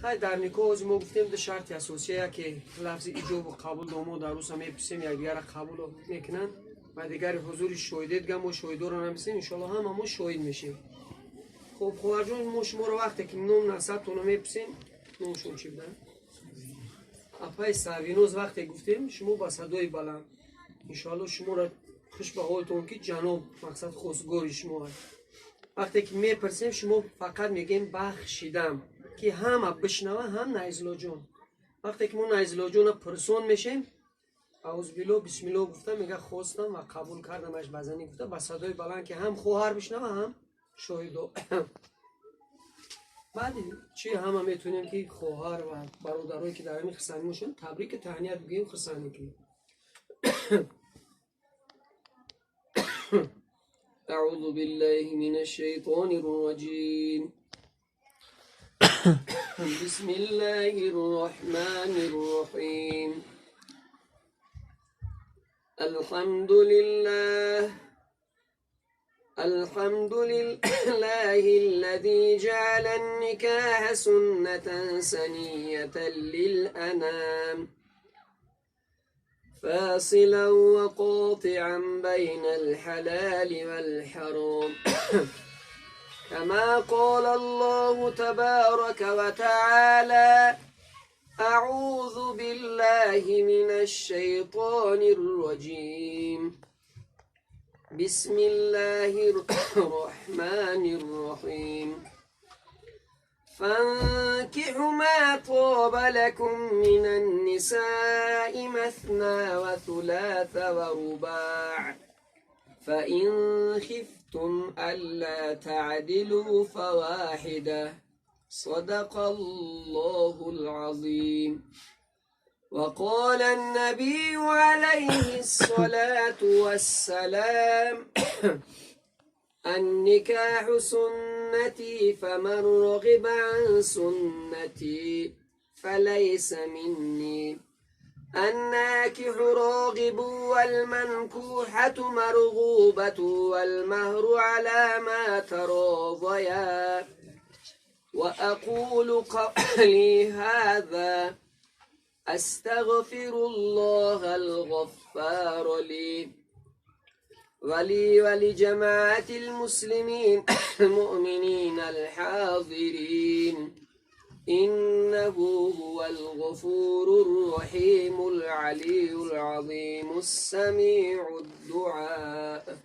خیلی در نکاح ما گفتیم دو شرط اساسیه که لفظ ایجاب و قبول داماد عروس هم میپرسیم یک دیگر قبول میکنن و دیگر حضور شاهده دیگه ما شاهده رو نمیسیم انشالله هم ما شاهد میشیم. خب خواهر جان ما شما رو وقتی که نام نسب تونو میپرسیم نامشون چی بودن؟ اپای سوینوز وقتی گفتیم شما با صدای بلند انشالله شما را خوش به حالتون که جناب مقصد خواستگاری شما هست. وقتی که میپرسیم شما فقط میگیم بخشیدم که همه بشنوه هم نایزلا جان. وقتی که ما نایزلا جان پرسون میشیم اعوذ بالله بسم الله گفتم میگه خواستم و قبول کردمش بزنی گفته با صدای بلند که هم خواهر بشنوه هم شاهدو. بعد چی همه میتونیم که خواهر و برادرایی که در این خرسانی موشن تبریک تهنیت بگیم خرسانی که اعوذ بالله من الشیطان الرجیم بسم الله الرحمن الرحیم الحمد لله الذي جعل النكاح سنة سنية للأنام فاصلا وقاطعا بين الحلال والحرام كما قال الله تبارك وتعالى أعوذ بالله من الشيطان الرجيم بسم الله الرحمن الرحيم فانكحوا ما طاب لكم من النساء مثنى وثلاث ورباع فإن خفتم ألا تعدلوا فواحدة صدق الله العظيم. وقال النبي عليه الصلاة والسلام النكاح سنتي فمن رغب عن سنتي فليس مني الناكح راغب والمنكوحة مرغوبة والمهر على ما تراضيا. وأقول قولي هذا أستغفر الله الغفار لي ولجماعة المسلمين المؤمنين الحاضرين إنه هو الغفور الرحيم العلي العظيم السميع الدعاء.